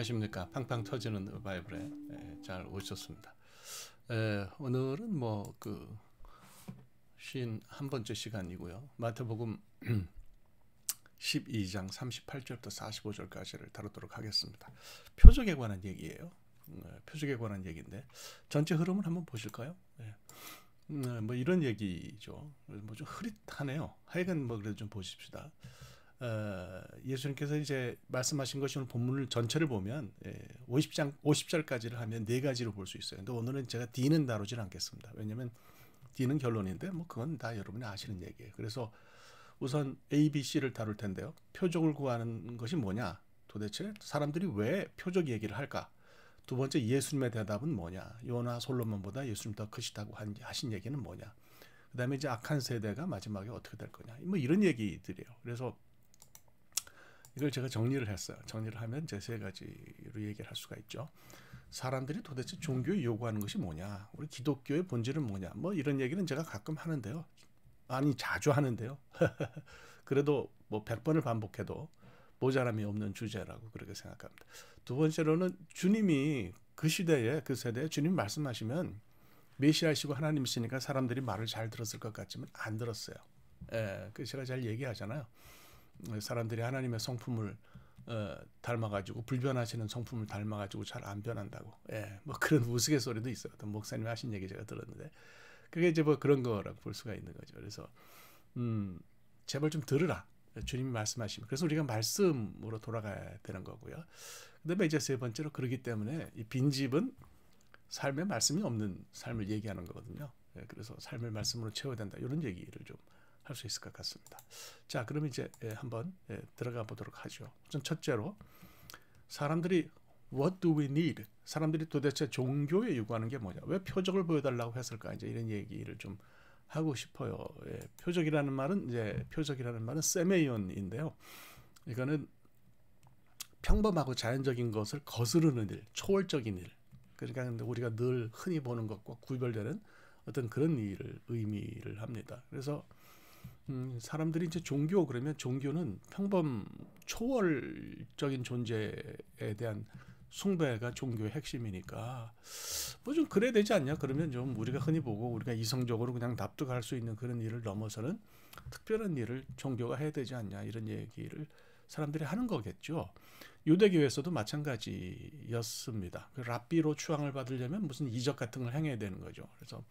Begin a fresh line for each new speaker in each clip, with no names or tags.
안녕하십니까. 팡팡 터지는 바이블에 잘 오셨습니다. 오늘은 뭐 51번째 시간이고요. 마태복음 12장 38절부터 45절까지를 다루도록 하겠습니다. 표적에 관한 얘기예요. 표적에 관한 얘기인데 전체 흐름을 한번 보실까요? 뭐 이런 얘기죠. 뭐 좀 흐릿하네요. 하여간 뭐 그래도 좀 보십시다. 예수님께서 이제 말씀하신 것이 오늘 본문을 전체를 보면 50절까지를 하면 네 가지로 볼 수 있어요. 근데 오늘은 제가 D는 다루질 않겠습니다. 왜냐하면 D는 결론인데 뭐 그건 다 여러분이 아시는 얘기예요. 그래서 우선 A, B, C를 다룰 텐데요. 표적을 구하는 것이 뭐냐? 도대체 사람들이 왜 표적 얘기를 할까? 두 번째, 예수님의 대답은 뭐냐? 요나 솔로몬보다 예수님 더 크시다고 하신 얘기는 뭐냐? 그 다음에 이제 악한 세대가 마지막에 어떻게 될 거냐? 뭐 이런 얘기들이에요. 그래서 이걸 제가 정리를 했어요. 정리를 하면 이제 세 가지로 얘기를 할 수가 있죠. 사람들이 도대체 종교에 요구하는 것이 뭐냐? 우리 기독교의 본질은 뭐냐? 뭐 이런 얘기는 제가 가끔 하는데요. 아니 자주 하는데요. 그래도 뭐 100번을 반복해도 모자람이 없는 주제라고 그렇게 생각합니다. 두 번째로는 주님이 그 시대에 그 세대에 주님 말씀하시면 메시아이시고 하나님이시니까 사람들이 말을 잘 들었을 것 같지만 안 들었어요. 그 제가 잘 얘기하잖아요. 사람들이 하나님의 성품을 닮아가지고 불변하시는 성품을 닮아가지고 잘 안 변한다고. 뭐 그런 우스갯소리도 있어요. 어떤 목사님이 하신 얘기 제가 들었는데 그게 이제 뭐 그런 거라고 볼 수가 있는 거죠. 그래서 제발 좀 들으라. 주님이 말씀하시면. 그래서 우리가 말씀으로 돌아가야 되는 거고요. 그다음에 이제 세 번째로 그러기 때문에 이 빈집은 삶에 말씀이 없는 삶을 얘기하는 거거든요. 그래서 삶을 말씀으로 채워야 된다. 이런 얘기를 좀 할 수 있을 것 같습니다. 자, 그럼 이제 한번 들어가 보도록 하죠. 우선 첫째로 사람들이 What do we need? 사람들이 도대체 종교에 요구하는 게 뭐냐? 왜 표적을 보여달라고 했을까? 이제 이런 얘기를 좀 하고 싶어요. 표적이라는 말은 세메이온인데요. 이거는 평범하고 자연적인 것을 거스르는 일, 초월적인 일. 그러니까 우리가 늘 흔히 보는 것과 구별되는 어떤 그런 일을 의미를 합니다. 그래서 사람들이 이제 종교 그러면 종교는 초월적인 존재에 대한 숭배가 종교의 핵심이니까 뭐 좀 그래야 되지 않냐? 그러면 좀 우리가 흔히 보고 우리가 이성적으로 그냥 납득할 수 있는 그런 일을 넘어서는 특별한 일을 종교가 해야 되지 않냐? 이런 얘기를 사람들이 하는 거겠죠. 유대교에서도 마찬가지였습니다. 그 랍비로 추앙을 받으려면 무슨 이적 같은 걸 행해야 되는 거죠. 그래서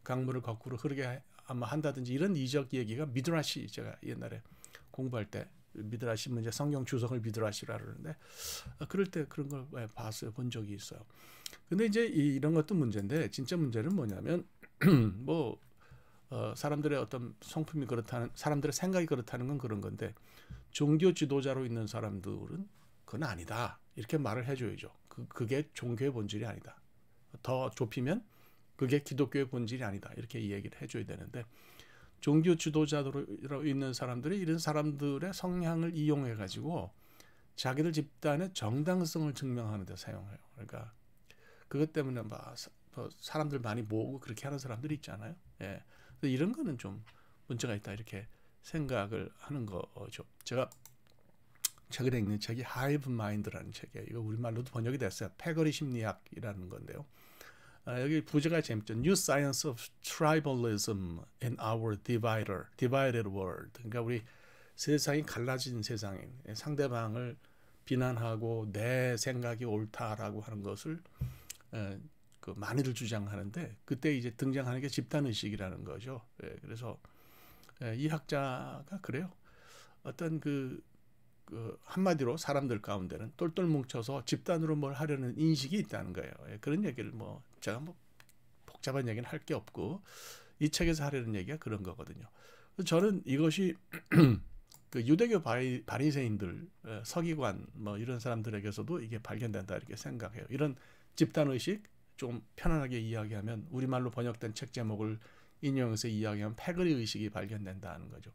강물을 거꾸로 흐르게 아마 한다든지 이런 이적 얘기가 미드라시, 제가 옛날에 공부할 때 미드라시 문제 성경 주석을 미드라시라 그러는데 그럴 때 그런 걸 봤어요. 본 적이 있어요. 근데 이제 이런 것도 문제인데 진짜 문제는 뭐냐면 사람들의 어떤 성품이 그렇다는, 사람들의 생각이 그렇다는 건 그런 건데 종교 지도자로 있는 사람들은 그건 아니다. 이렇게 말을 해줘야죠. 그게 종교의 본질이 아니다. 더 좁히면 그게 기독교의 본질이 아니다. 이렇게 얘기를 해줘야 되는데 종교 지도자로 있는 사람들이 이런 사람들의 성향을 이용해가지고 자기들 집단의 정당성을 증명하는 데 사용해요. 그러니까 그것 때문에 사람들 많이 모으고 그렇게 하는 사람들이 있잖아요. 이런 거는 좀 문제가 있다. 이렇게 생각을 하는 거죠. 제가 최근에 읽는 책이 하이브 마인드라는 책이에요. 이거 우리말로도 번역이 됐어요. 패거리 심리학이라는 건데요. 여기 부제가 재밌죠. New Science of Tribalism in Our Divided World. 그러니까 우리 세상이 갈라진 세상에 상대방을 비난하고 내 생각이 옳다라고 하는 것을 많이들 주장하는데 그때 이제 등장하는 게 집단의식이라는 거죠. 그래서 이 학자가 그래요. 어떤 한마디로 사람들 가운데는 똘똘 뭉쳐서 집단으로 뭘 하려는 인식이 있다는 거예요. 그런 얘기를 제가 복잡한 얘기는 할 게 없고 이 책에서 하려는 얘기가 그런 거거든요. 저는 이것이 그 유대교 바리새인들, 서기관 이런 사람들에게서도 이게 발견된다 이렇게 생각해요. 이런 집단의식 좀 편안하게 이야기하면 우리말로 번역된 책 제목을 인용해서 이야기하면 패거리 의식이 발견된다는 거죠.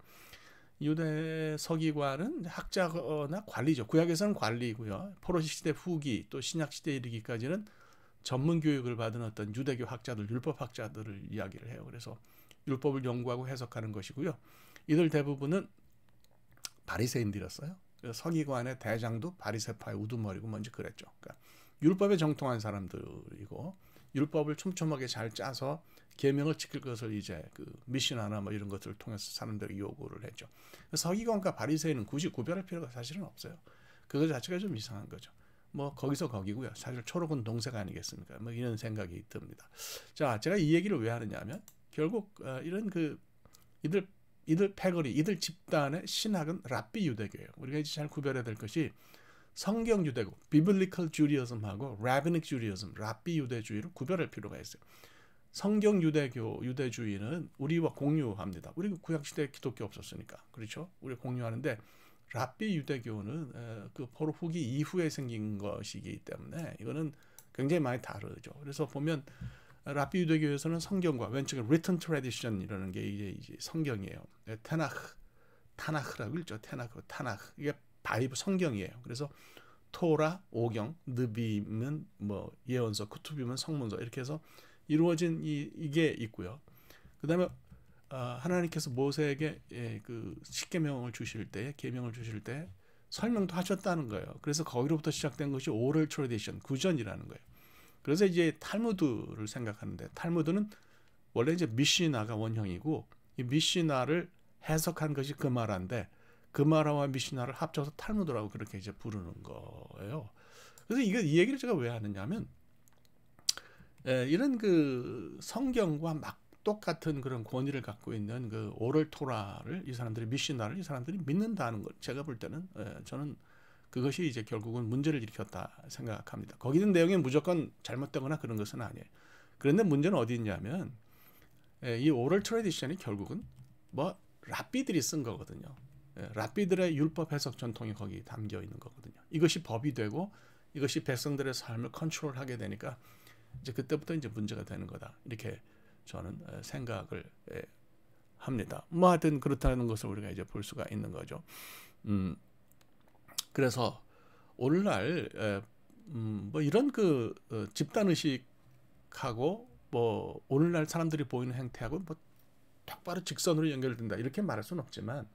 유대 서기관은 학자나 관리죠. 구약에서는 관리고요. 포로 시대 후기 또 신약 시대에 이르기까지는 전문 교육을 받은 어떤 유대교 학자들, 율법 학자들을 이야기를 해요. 그래서 율법을 연구하고 해석하는 것이고요. 이들 대부분은 바리새인들이었어요. 서기관의 대장도 바리새파의 우두머리고 뭔지 그랬죠. 그러니까 율법에 정통한 사람들이고 율법을 촘촘하게 잘 짜서 계명을 지킬 것을 이제 그 미시나나 뭐 이런 것들을 통해서 사람들에게 요구를 했죠. 서기관과 바리새인은 굳이 구별할 필요가 사실은 없어요. 그거 자체가 좀 이상한 거죠. 뭐 거기서 거기고요. 사실 초록은 동색 아니겠습니까? 뭐 이런 생각이 듭니다. 자, 제가 이 얘기를 왜 하느냐면 결국 이런 그 이들 패거리, 이들 집단의 신학은 랍비 유대교예요. 우리가 이제 잘 구별해야 될 것이 성경 유대교, 비블리컬 주리즘하고 라비닉 주리즘, 랍비 유대주의를 구별할 필요가 있어요. 성경 유대교, 유대주의는 우리와 공유합니다. 우리 구약 시대에 기독교 없었으니까, 그렇죠? 우리 공유하는데 랍비 유대교는 그 포로 후기 이후에 생긴 것이기 때문에 이거는 굉장히 많이 다르죠. 그래서 보면 랍비 유대교에서는 성경과 왼쪽에 written tradition이라는 게 이제 성경이에요. 타나흐라고 읽죠. 타나흐. 이게 바이블 성경이에요. 그래서 토라, 오경, 느비면 뭐 예언서, 쿠투비면 성문서 이렇게 해서 이루어진 이게 있고요. 그다음에 하나님께서 모세에게 그 십계명을 주실 때, 계명을 주실 때 설명도 하셨다는 거예요. 그래서 거기로부터 시작된 것이 오럴 트래디션, 구전이라는 거예요. 그래서 이제 탈무드를 생각하는데 탈무드는 원래 이제 미시나가 원형이고 이 미시나를 해석한 것이 그마라인데 그마라와 미시나를 합쳐서 탈무드라고 그렇게 이제 부르는 거예요. 그래서 이 얘기를 제가 왜 하느냐면 이런 그 성경과 막 똑같은 그런 권위를 갖고 있는 그 오럴 토라를 이 사람들이 미시나를 이 사람들이 믿는다는 것 제가 볼 때는 저는 그것이 이제 결국은 문제를 일으켰다 생각합니다. 거기 있는 내용이 무조건 잘못되거나 그런 것은 아니에요. 그런데 문제는 어디 있냐면 이 오럴 트래디션이 결국은 뭐 랍비들이 쓴 거거든요. 랍비들의 율법 해석 전통이 거기 담겨 있는 거거든요. 이것이 법이 되고 이것이 백성들의 삶을 컨트롤하게 되니까 이제 그때부터 이제 문제가 되는 거다. 이렇게 저는 생각을 합니다. 뭐 하여튼 그렇다는 것을 우리가 이제 볼 수가 있는 거죠. 그래서 오늘날 뭐 이런 그 집단 의식하고 뭐 오늘날 사람들이 보이는 행태하고 뭐 똑바로 직선으로 연결된다 이렇게 말할 수는 없지만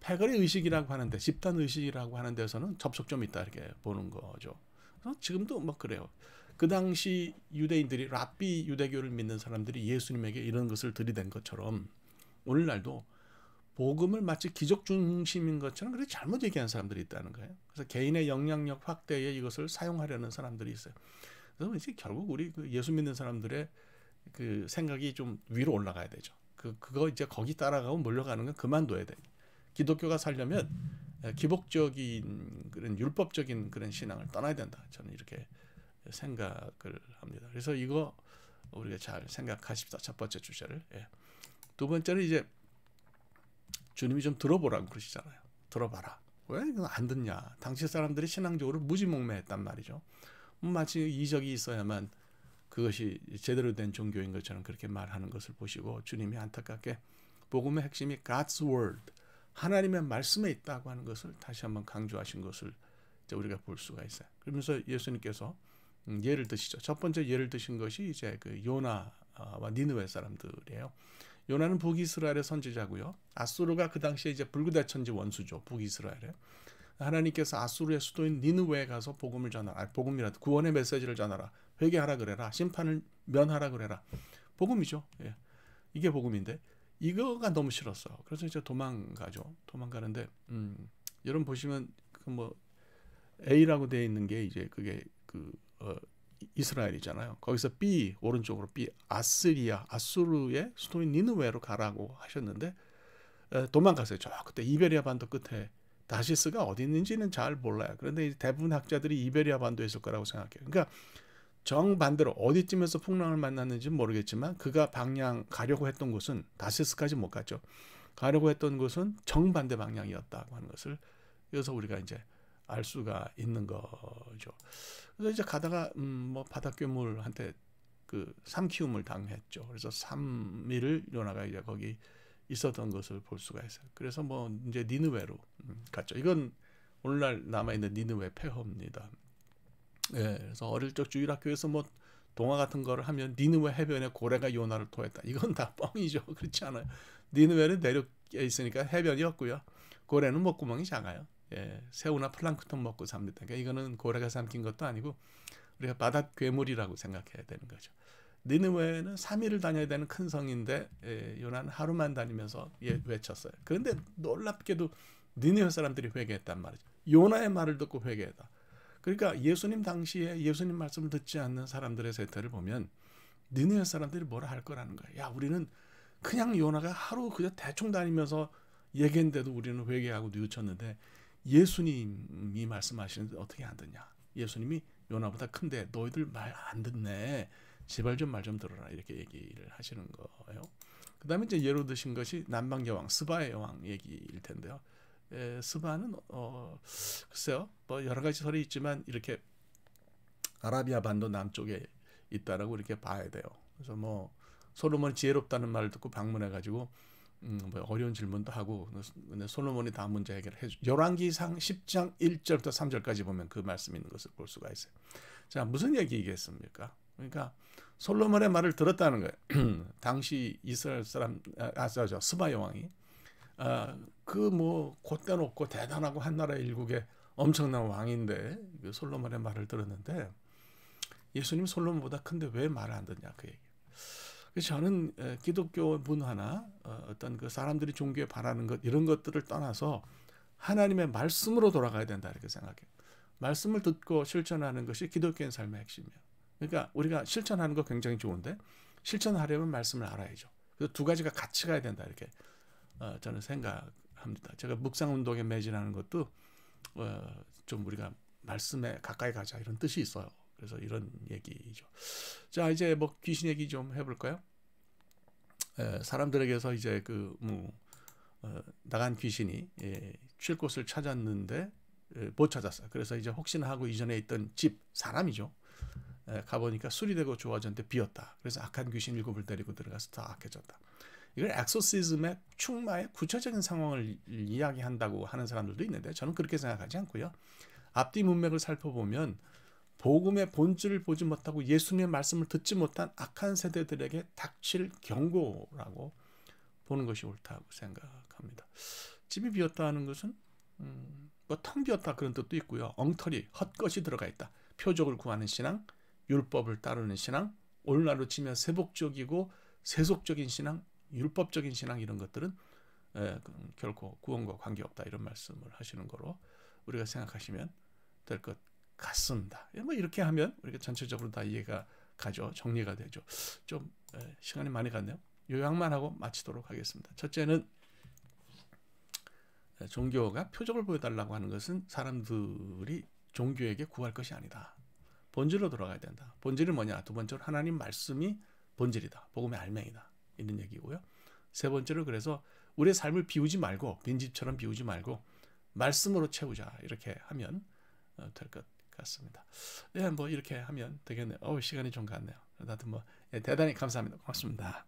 패거리 의식이라고 하는데 집단 의식이라고 하는 데서는 접촉점이 있다 이렇게 보는 거죠. 그래서 지금도 뭐 그래요. 그 당시 유대인들이 랍비 유대교를 믿는 사람들이 예수님에게 이런 것을 들이댄 것처럼 오늘날도 복음을 마치 기적 중심인 것처럼 그렇게 잘못 얘기하는 사람들이 있다는 거예요. 그래서 개인의 영향력 확대에 이것을 사용하려는 사람들이 있어요. 그래서 이제 결국 우리 그 예수 믿는 사람들의 그 생각이 좀 위로 올라가야 되죠. 그거 이제 거기 따라가고 몰려가는 건 그만둬야 돼. 기독교가 살려면 기복적인 그런 율법적인 그런 신앙을 떠나야 된다. 저는 이렇게 생각을 합니다. 그래서 이거 우리가 잘 생각하십시다. 첫 번째 주제를. 두 번째는 이제 주님이 좀 들어보라고 그러시잖아요. 들어봐라. 왜 이거 안 듣냐? 당시 사람들이 신앙적으로 무지몽매했단 말이죠. 마치 이적이 있어야만 그것이 제대로 된 종교인 것처럼 그렇게 말하는 것을 보시고 주님이 안타깝게 복음의 핵심이 God's Word, 하나님의 말씀에 있다고 하는 것을 다시 한번 강조하신 것을 이제 우리가 볼 수가 있어요. 그러면서 예수님께서 예를 드시죠. 첫 번째 예를 드신 것이 이제 그 요나와 니느웨 사람들이에요. 요나는 북이스라엘의 선지자고요. 아수르가 그 당시에 이제 불구대천지 원수죠. 북이스라엘에. 하나님께서 아수르의 수도인 니느웨에 가서 복음을 전하라. 복음이라도 구원의 메시지를 전하라. 회개하라 그래라. 심판을 면하라 그래라. 복음이죠. 예. 이게 복음인데 이거가 너무 싫었어. 그래서 이제 도망가죠. 도망가는데 여러분 보시면 그 뭐 A라고 되어 있는 게 이제 그게 이스라엘이잖아요. 거기서 B 오른쪽으로 B 아스리아 아수르의 수도인 니느웨로 가라고 하셨는데 도망갔어요. 저 그때 이베리아 반도 끝에 다시스가 어디 있는지는 잘 몰라요. 그런데 대부분 학자들이 이베리아 반도에 있을 거라고 생각해요. 그러니까 정반대로 어디쯤에서 풍랑을 만났는지는 모르겠지만 그가 가려고 했던 곳은 다시스까지 못 갔죠. 가려고 했던 곳은 정반대 방향이었다고 하는 것을 여기서 우리가 이제 알 수가 있는 거죠. 그래서 이제 가다가 뭐 바닷괴물한테 그 삼키움을 당했죠. 그래서 3일을 요나가 이제 거기 있었던 것을 볼 수가 있어요. 그래서 뭐 이제 니느웨로 갔죠. 이건 오늘날 남아 있는 니느웨 폐허입니다. 예, 그래서 어릴 적 주일학교에서 뭐 동화 같은 거를 하면 니느웨 해변에 고래가 요나를 토했다. 이건 다 뻥이죠. 그렇지 않아요. 니느웨는 내륙에 있으니까 해변이었고요. 고래는 목구멍이 작아요. 새우나 플랑크톤 먹고 삽니다. 그러니까 이거는 고래가 삼킨 것도 아니고 우리가 바다 괴물이라고 생각해야 되는 거죠. 니느웨는 3일을 다녀야 되는 큰 성인데 요나는 하루만 다니면서 외쳤어요. 그런데 놀랍게도 니느웨 사람들이 회개했단 말이죠. 요나의 말을 듣고 회개했다. 그러니까 예수님 당시에 예수님 말씀을 듣지 않는 사람들의 세태를 보면 니느웨 사람들이 뭐라 할 거라는 거예요. 야, 우리는 그냥 요나가 하루 그냥 대충 다니면서 얘기했는데도 우리는 회개하고 뉘우쳤는데 예수님이 말씀하시는데 어떻게 안 듣냐. 예수님이 요나보다 큰데 너희들 말 안 듣네. 제발 좀 말 좀 들어라. 이렇게 얘기를 하시는 거예요. 그 다음에 이제 예로 드신 것이 남방 여왕, 스바의 여왕 얘기일 텐데요. 스바는 글쎄요, 뭐 여러 가지 설이 있지만 이렇게 아라비아 반도 남쪽에 있다라고 이렇게 봐야 돼요. 그래서 뭐 솔로몬이 지혜롭다는 말을 듣고 방문해가지고 뭐 어려운 질문도 하고, 근데 솔로몬이 다 문제 해결해 줘. 열왕기상 10장 1절부터 3절까지 보면 그 말씀이 있는 것을 볼 수가 있어요. 자, 무슨 얘기겠습니까? 그러니까 솔로몬의 말을 들었다는 거예요. 당시 이스라엘 사람, 스바 여왕이 그 뭐 곧대 높고 대단하고 한나라 일국의 엄청난 왕인데 그 솔로몬의 말을 들었는데 예수님 솔로몬보다 큰데 왜 말을 안 듣냐 그 얘기. 그래서 저는 기독교 문화나 어떤 그 사람들이 종교에 바라는 것 이런 것들을 떠나서 하나님의 말씀으로 돌아가야 된다 이렇게 생각해요. 말씀을 듣고 실천하는 것이 기독교인 삶의 핵심이에요. 그러니까 우리가 실천하는 거 굉장히 좋은데 실천하려면 말씀을 알아야죠. 그래서 두 가지가 같이 가야 된다 이렇게 저는 생각합니다. 제가 묵상운동에 매진하는 것도 좀 우리가 말씀에 가까이 가자 이런 뜻이 있어요. 그래서 이런 얘기죠. 자, 이제 뭐 귀신 얘기 좀 해볼까요? 사람들에게서 이제 나간 귀신이 쉴 곳을 찾았는데 못 찾았어요. 그래서 이제 혹시나 하고 이전에 있던 집 사람이죠. 가보니까 수리되고 좋아졌는데 비었다. 그래서 악한 귀신 7을 데리고 들어가서 더 악해졌다. 이걸 엑소시즘의 충마의 구체적인 상황을 이야기한다고 하는 사람들도 있는데 저는 그렇게 생각하지 않고요. 앞뒤 문맥을 살펴보면 복음의 본질을 보지 못하고 예수님의 말씀을 듣지 못한 악한 세대들에게 닥칠 경고라고 보는 것이 옳다고 생각합니다. 집이 비었다 하는 것은 뭐 텅 비었다 그런 뜻도 있고요. 엉터리, 헛것이 들어가 있다. 표적을 구하는 신앙, 율법을 따르는 신앙, 오늘날로 치면 세복적이고 세속적인 신앙, 율법적인 신앙 이런 것들은 결코 구원과 관계없다 이런 말씀을 하시는 거로 우리가 생각하시면 될 것 같습니다. 뭐 이렇게 하면 우리가 전체적으로 다 이해가 가죠. 정리가 되죠. 좀 시간이 많이 갔네요. 요약만 하고 마치도록 하겠습니다. 첫째는 종교가 표적을 보여달라고 하는 것은 사람들이 종교에게 구할 것이 아니다. 본질로 돌아가야 된다. 본질이 뭐냐? 두 번째로 하나님 말씀이 본질이다. 복음의 알맹이다. 이런 얘기고요. 세 번째로 그래서 우리의 삶을 비우지 말고 빈집처럼 비우지 말고 말씀으로 채우자. 이렇게 하면 될 것 같습니다. 뭐 이렇게 하면 되겠네요. 시간이 좀 갔네요. 나도 대단히 감사합니다. 고맙습니다.